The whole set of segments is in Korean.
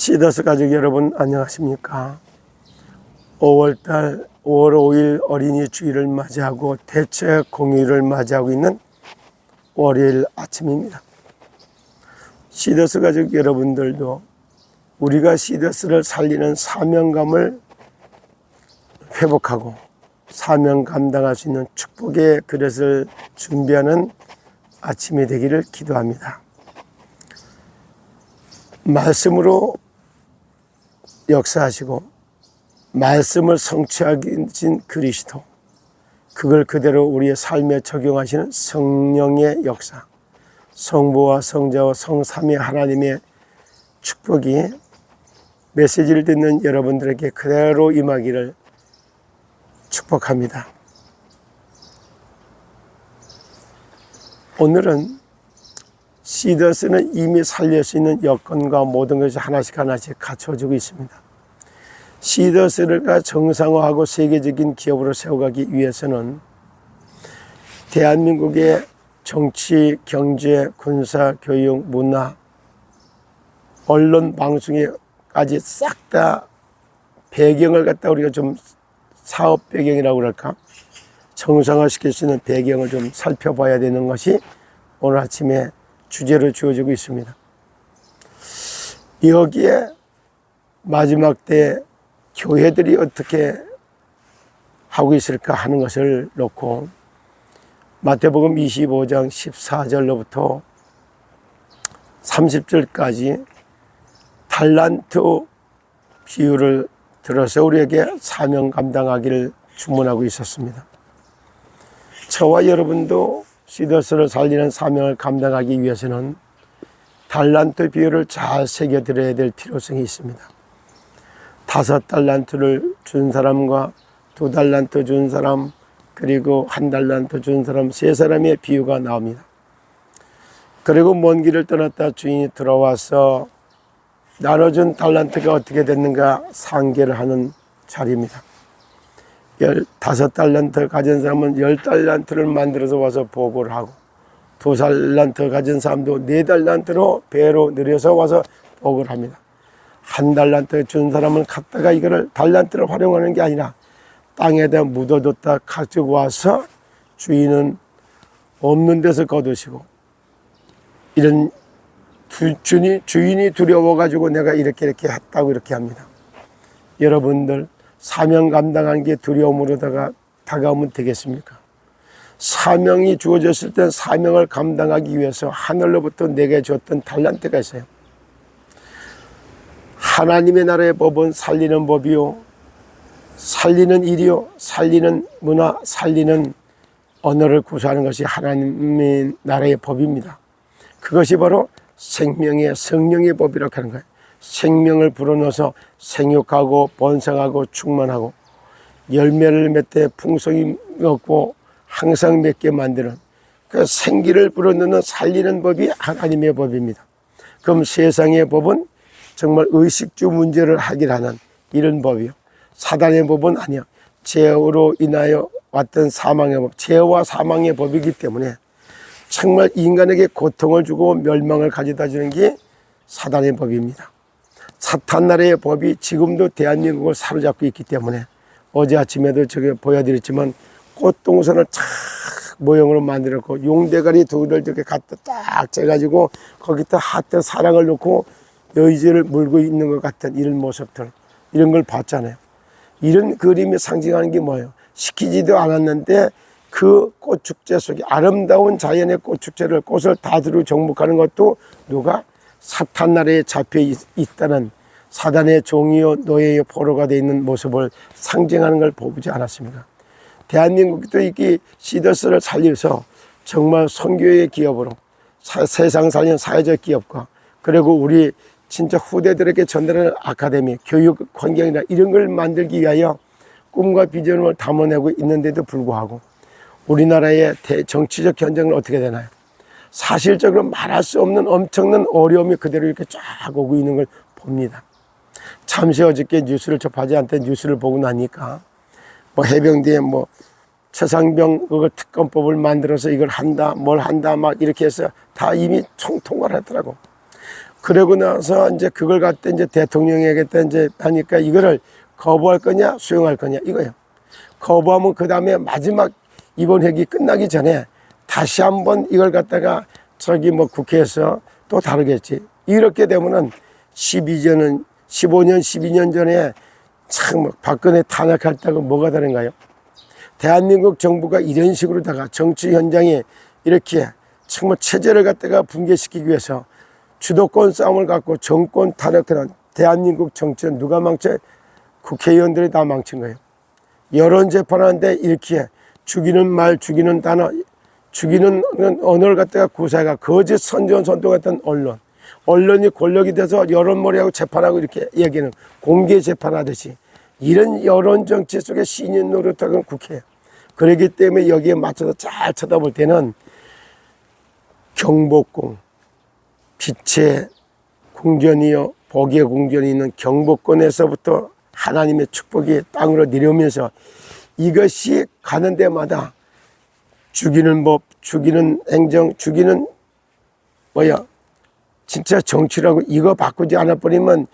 시더스 가족 여러분 안녕하십니까? 5월달 5월 5일 어린이 주일을 맞이하고 대책 공휴일을 맞이하고 있는 월요일 아침입니다. 시더스 가족 여러분들도 우리가 시더스를 살리는 사명감을 회복하고 사명 감당할 수 있는 축복의 그릇을 준비하는 아침이 되기를 기도합니다. 말씀으로 역사하시고 말씀을 성취하신 그리스도, 그걸 그대로 우리의 삶에 적용하시는 성령의 역사, 성부와 성자와 성삼위 하나님의 축복이 메시지를 듣는 여러분들에게 그대로 임하기를 축복합니다. 오늘은 시더스는 이미 살릴 수 있는 여건과 모든 것이 하나씩 갖춰지고 있습니다. 시더스가 정상화하고 세계적인 기업으로 세워가기 위해서는 대한민국의 정치, 경제, 군사, 교육, 문화, 언론, 방송에까지 싹 다 배경을 갖다 우리가 좀 사업 배경이라고 그럴까? 정상화시킬 수 있는 배경을 좀 살펴봐야 되는 것이 오늘 아침에 주제로 주어지고 있습니다. 여기에 마지막 때 교회들이 어떻게 하고 있을까 하는 것을 놓고 마태복음 25장 14절로부터 30절까지 달란트 비유를 들어서 우리에게 사명 감당하기를 주문하고 있었습니다. 저와 여러분도 시더스를 살리는 사명을 감당하기 위해서는 달란트 비유를 잘 새겨들어야 될 필요성이 있습니다. 5달란트를 준 사람과 2달란트 준 사람, 그리고 1달란트 준 사람, 3사람의 비유가 나옵니다. 그리고 먼 길을 떠났다 주인이 들어와서 나눠준 달란트가 어떻게 됐는가 상계를 하는 자리입니다. 15달란트 가진 사람은 10달란트를 만들어서 와서 보고를 하고, 2달란트 가진 사람도 4달란트로 배로 늘여서 와서 보고를 합니다. 1달란트 준 사람은 갖다가 이거를 달란트를 활용하는 게 아니라 땅에다 묻어뒀다 가지고 와서 주인은 없는 데서 거두시고, 이런 주인이 두려워가지고 내가 이렇게 했다고 이렇게 합니다. 여러분들 사명 감당한 게 두려움으로 다가오면 되겠습니까? 사명이 주어졌을 때 사명을 감당하기 위해서 하늘로부터 내게 줬던 달란트가 있어요. 하나님의 나라의 법은 살리는 법이요, 살리는 일이요, 살리는 문화, 살리는 언어를 구사하는 것이 하나님의 나라의 법입니다. 그것이 바로 생명의 성령의 법이라고 하는 거예요. 생명을 불어넣어서 생육하고 번성하고 충만하고 열매를 맺되 풍성이 없고 항상 맺게 만드는 그 생기를 불어넣는 살리는 법이 하나님의 법입니다. 그럼 세상의 법은 정말 의식주 문제를 해결하는 이런 법이요, 사단의 법은 아니야. 죄로 인하여 왔던 사망의 법, 죄와 사망의 법이기 때문에 정말 인간에게 고통을 주고 멸망을 가져다 주는 게 사단의 법입니다. 사탄 나라의 법이 지금도 대한민국을 사로잡고 있기 때문에 어제 아침에도 저기 보여드렸지만 꽃동선을 착 모형으로 만들었고 용대가리 둘을 저렇게 갖다 딱 재가지고 거기다 하트 사랑을 놓고 여의지를 물고 있는 것 같은 이런 모습들, 이런 걸 봤잖아요. 이런 그림이 상징하는 게 뭐예요? 시키지도 않았는데 그 꽃축제 속에 아름다운 자연의 꽃축제를 꽃을 다 두루 정복하는 것도 누가? 사탄 나라에 잡혀 있다는 사단의 종이요 노예의 포로가 되어 있는 모습을 상징하는 걸 보지 않았습니까? 대한민국도 이게 시더스를 살려서 정말 선교의 기업으로 세상 살리는 사회적 기업과, 그리고 우리 진짜 후대들에게 전달하는 아카데미, 교육 환경이나 이런 걸 만들기 위하여 꿈과 비전을 담아내고 있는데도 불구하고 우리나라의 정치적 현장은 어떻게 되나요? 사실적으로 말할 수 없는 엄청난 어려움이 그대로 이렇게 쫙 오고 있는 걸 봅니다. 잠시 어저께 뉴스를 접하지 않던 뉴스를 보고 나니까 뭐 해병대에 뭐 최상병 그걸 특검법을 만들어서 이걸 한다, 뭘 한다 막 이렇게 해서 다 이미 총통과를 했더라고. 그러고 나서 이제 그걸 갖다 이제 대통령에게 이제 하니까 이거를 거부할 거냐 수용할 거냐 이거예요. 거부하면 그 다음에 마지막 이번 회기 끝나기 전에 다시 한번 이걸 갖다가 저기 뭐 국회에서 또 다루겠지. 이렇게 되면은 15년 12년 전에 참 박근혜 탄핵할 때하고 뭐가 다른가요? 대한민국 정부가 이런 식으로다가 정치 현장에 이렇게 정말 체제를 갖다가 붕괴시키기 위해서 주도권 싸움을 갖고 정권 탄핵하는 대한민국 정치는 누가 망쳐? 국회의원들이 다 망친 거예요. 여론 재판하는데 이렇게 죽이는 말, 죽이는 단어, 죽이는 언어를 갖다가 구사가 거짓 선전선동했던 언론이 권력이 돼서 여론몰이하고 재판하고 이렇게 얘기는 공개 재판하듯이 이런 여론 정치 속에 신인 노릇하는 국회예요. 그렇기 때문에 여기에 맞춰서 잘 쳐다볼 때는 경복궁, 빛의 궁전이요 복의 궁전이 있는 경복궁에서부터 하나님의 축복이 땅으로 내려오면서 이것이 가는 데마다 죽이는 법, 죽이는 행정, 죽이는 진짜 정치라고 이거 바꾸지 않아 버리면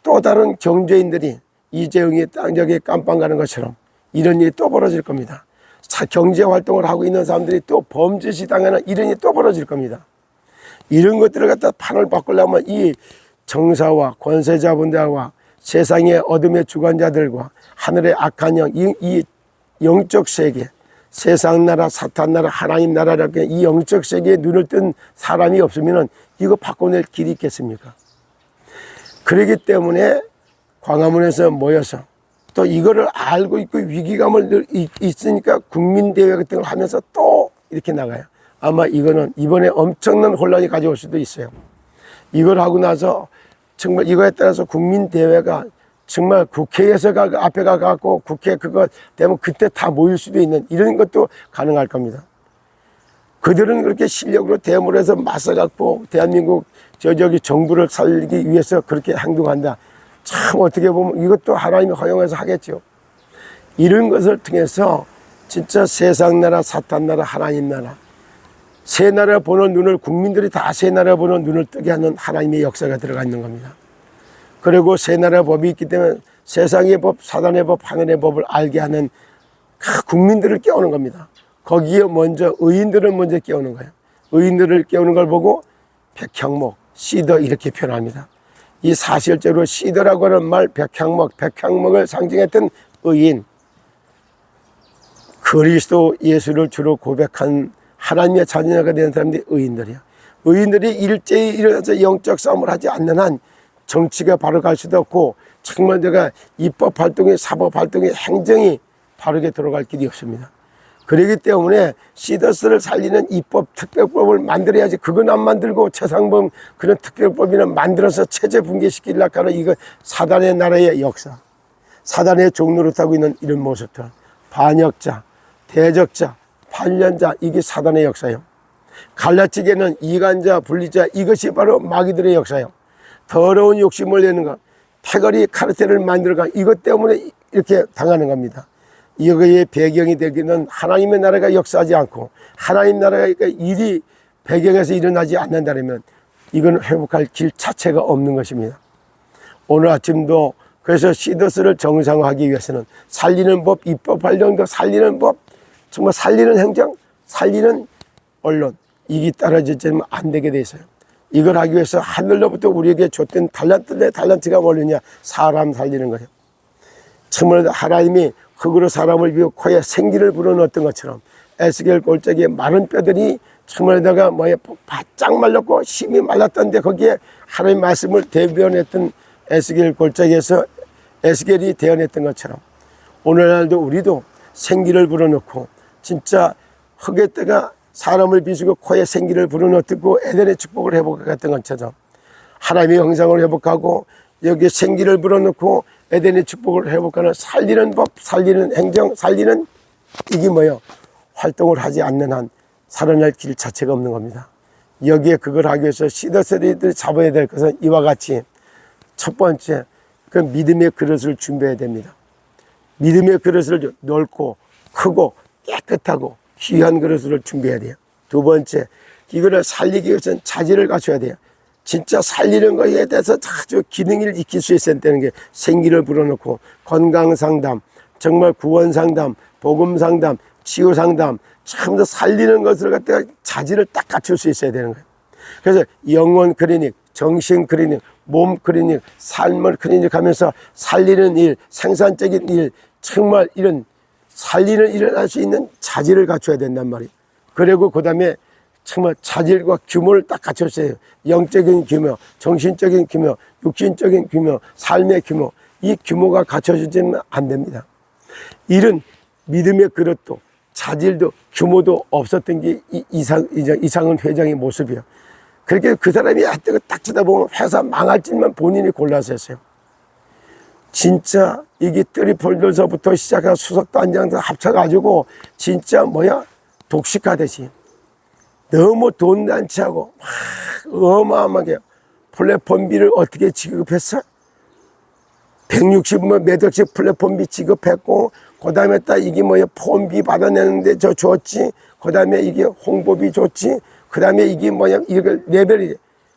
또 다른 경제인들이 이재용이 땅저기 깜빵 가는 것처럼 이런 일이 또 벌어질 겁니다. 경제 활동을 하고 있는 사람들이 또 범죄시 당하는 이런 일이 또 벌어질 겁니다. 이런 것들을 갖다 판을 바꾸려면 이 정사와 권세자분들과 세상의 어둠의 주관자들과 하늘의 악한 영, 이 영적 세계, 세상 나라, 사탄 나라, 하나님 나라라고 이 영적 세계에 눈을 뜬 사람이 없으면 이거 바꿔낼 길이 있겠습니까? 그렇기 때문에 광화문에서 모여서 또 이거를 알고 있고 위기감을 있으니까 국민대회 같은 걸 하면서 또 이렇게 나가요. 아마 이거는 이번에 엄청난 혼란이 가져올 수도 있어요. 이걸 하고 나서 정말 이거에 따라서 국민대회가 정말 국회에서 앞에 가갖고 국회 그거 되면 그때 다 모일 수도 있는 이런 것도 가능할 겁니다. 그들은 그렇게 실력으로 대모를 해서 맞서갖고 대한민국 저기 정부를 살리기 위해서 그렇게 행동한다. 참 어떻게 보면 이것도 하나님이 허용해서 하겠죠. 이런 것을 통해서 진짜 세상 나라, 사탄 나라, 하나님 나라 세 나라 보는 눈을 국민들이 다 세 나라 보는 눈을 뜨게 하는 하나님의 역사가 들어가 있는 겁니다. 그리고 세 나라 법이 있기 때문에 세상의 법, 사단의 법, 하늘의 법을 알게 하는 국민들을 깨우는 겁니다. 거기에 먼저 의인들을 먼저 깨우는 거예요. 의인들을 깨우는 걸 보고 백향목, 시더 이렇게 표현합니다. 이 사실적으로 시더라고 하는 말 백향목을 상징했던 의인, 그리스도 예수를 주로 고백한 하나님의 자녀가 되는 사람들이 의인들이야. 의인들이 일제히 일어나서 영적 싸움을 하지 않는 한 정치가 바로 갈 수도 없고 정말 내가 입법 활동이 사법 활동이 행정이 바르게 들어갈 길이 없습니다. 그렇기 때문에 시더스를 살리는 입법 특별법을 만들어야지. 그건 안 만들고 최상범 그런 특별법이나 만들어서 체제 붕괴시키려고 하는 이거 사단의 나라의 역사, 사단의 종로를 타고 있는 이런 모습들, 반역자, 대적자, 반련자, 이게 사단의 역사예요. 갈라치기에는 이간자, 분리자, 이것이 바로 마귀들의 역사예요. 더러운 욕심을 내는 것, 패거리 카르텔을 만들어가 이것 때문에 이렇게 당하는 겁니다. 이거의 배경이 되기는 하나님의 나라가 역사하지 않고 하나님 나라가 일이 배경에서 일어나지 않는다면 이건 회복할 길 자체가 없는 것입니다. 오늘 아침도 그래서 시더스를 정상화하기 위해서는 살리는 법, 입법 활동도 살리는 법, 정말 살리는 행정, 살리는 언론, 이게 따라지면 안 되게 돼 있어요. 이걸 하기 위해서 하늘로부터 우리에게 줬던 달란트가 뭐냐? 사람 살리는 거예요. 정말 하나님이 흙으로 사람을 비워 코에 생기를 불어넣었던 것처럼 에스겔 골짜기에 마른 뼈들이 정말에다가 바짝 말랐고 힘이 말랐던데 거기에 하나님의 말씀을 대변했던 에스겔 골짜기에서 에스겔이 대언했던 것처럼 오늘날도 우리도 생기를 불어넣고 진짜 흙에다가 사람을 비수고 코에 생기를 불어넣고 에덴의 축복을 회복했던 것처럼 하나님의 형상을 회복하고 여기에 생기를 불어넣고 에덴의 축복을 회복하는 살리는 법, 살리는 행정, 살리는 이게 뭐예요? 활동을 하지 않는 한 살아날 길 자체가 없는 겁니다. 여기에 그걸 하기 위해서 시더스들이 잡아야 될 것은 이와 같이 첫 번째 그 믿음의 그릇을 준비해야 됩니다. 믿음의 그릇을 넓고 크고 깨끗하고 귀한 그릇을 준비해야 돼요. 두 번째, 이거를 살리기 위해서는 자질을 갖춰야 돼요. 진짜 살리는 거에 대해서 아주 기능을 익힐 수 있어야 되는 게 생기를 불어넣고 건강상담, 정말 구원상담, 복음상담, 치유상담, 참 더 살리는 것을 갖다가 자질을 딱 갖출 수 있어야 되는 거예요. 그래서 영혼 클리닉, 정신 클리닉, 몸 클리닉, 삶을 클리닉 하면서 살리는 일, 생산적인 일, 정말 이런 살리는 일을 할 수 있는 자질을 갖춰야 된단 말이에요. 그리고 그 다음에 정말 자질과 규모를 딱 갖췄어요. 영적인 규모, 정신적인 규모, 육신적인 규모, 삶의 규모. 이 규모가 갖춰지면 안 됩니다. 이런 믿음의 그릇도 자질도 규모도 없었던 게 이상은 회장의 모습이에요. 그렇게 그 사람이 하여튼 딱 쳐다보면 회사 망할 짓만 본인이 골라서 했어요. 진짜 이게 트리폴더서부터 시작해서 수석단장도 합쳐가지고 진짜 독식하듯이 너무 돈 단체하고 막 어마어마하게 플랫폼비를 어떻게 지급했어? 160몇 몇 억씩 플랫폼비 지급했고, 그 다음에 딱 이게 폼비 받아내는데 저 줬지, 그 다음에 이게 홍보비 줬지, 그 다음에 이게 이걸 레벨이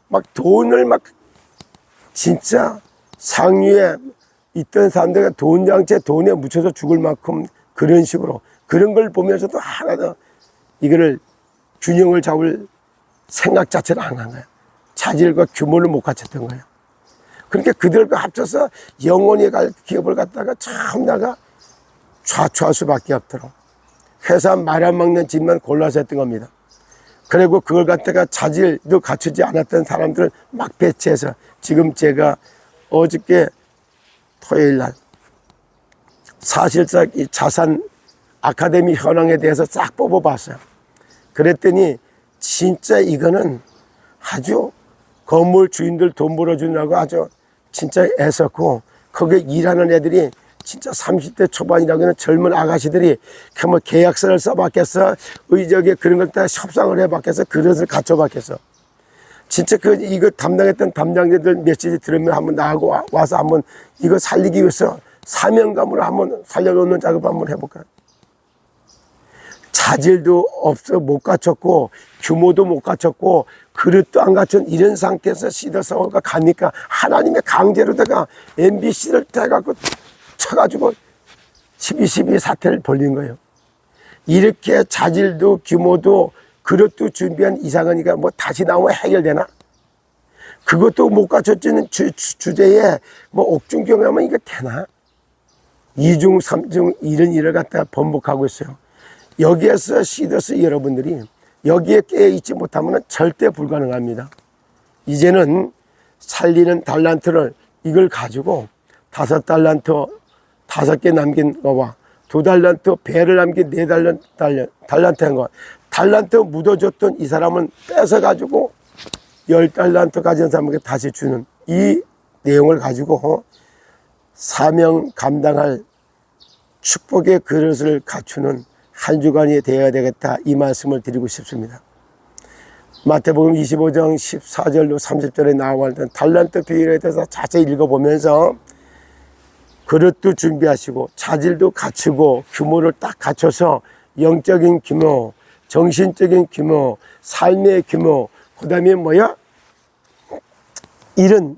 막 돈을 막 진짜 상류에 있던 사람들과 돈 장치에 돈에 묻혀서 죽을 만큼 그런 식으로 그런 걸 보면서도 하나도 이거를 균형을 잡을 생각 자체를 안 한 거예요. 자질과 규모를 못 갖췄던 거예요. 그러니까 그들과 합쳐서 영원히 갈 기업을 갖다가 참나가 좌초할 수밖에 없도록 회사 말 안 먹는 집만 골라서 했던 겁니다. 그리고 그걸 갖다가 자질도 갖추지 않았던 사람들을 막 배치해서 지금 제가 어저께 토요일 날 사실상 이 자산 아카데미 현황에 대해서 싹 뽑아봤어요. 그랬더니 진짜 이거는 아주 건물 주인들 돈 벌어주느라고 아주 진짜 애썼고, 거기에 일하는 애들이 진짜 30대 초반이라고 하는 젊은 아가씨들이 계약서를 써봤겠어, 의적에 그런 걸 다 협상을 해봤겠어, 그릇을 갖춰봤겠어. 진짜 이거 담당했던 담당자들 메시지 들으면 한번 나하고 와서 한번 이거 살리기 위해서 사명감으로 한번 살려놓는 작업 한번 해볼까요? 자질도 없어 못 갖췄고 규모도 못 갖췄고 그릇도 안 갖춘 이런 상태에서 시더서울가 가니까 하나님의 강제로다가 MBC를 대갖고 쳐가지고 12.12 사태를 벌린 거예요. 이렇게 자질도 규모도 그릇도 준비한 이상하니까 다시 나오면 해결되나? 그것도 못 갖췄지는 주제에 옥중경하면 이거 되나? 2중 3중 이런 일을 갖다가 번복하고 있어요. 여기에서 시더스 여러분들이 여기에 깨어있지 못하면 절대 불가능합니다. 이제는 살리는 달란트를 이걸 가지고 5달란트 5개 남긴 거와 2달란트 배를 남긴 4달란트 한 거, 달란트 묻어줬던 이 사람은 뺏어가지고 10달란트 가진 사람에게 다시 주는 이 내용을 가지고 사명 감당할 축복의 그릇을 갖추는 한 주간이 되어야 되겠다, 이 말씀을 드리고 싶습니다. 마태복음 25장 14절로 30절에 나와 있는 달란트 비율에 대해서 자세히 읽어보면서 그릇도 준비하시고 자질도 갖추고 규모를 딱 갖춰서 영적인 규모, 정신적인 규모, 삶의 규모, 그 다음에 이런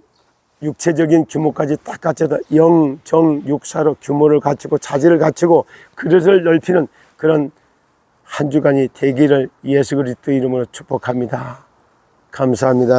육체적인 규모까지 딱 갖춰서 영, 정, 육사로 규모를 갖추고 자질을 갖추고 그릇을 넓히는 그런 한 주간이 되기를 예수 그리스도 이름으로 축복합니다. 감사합니다.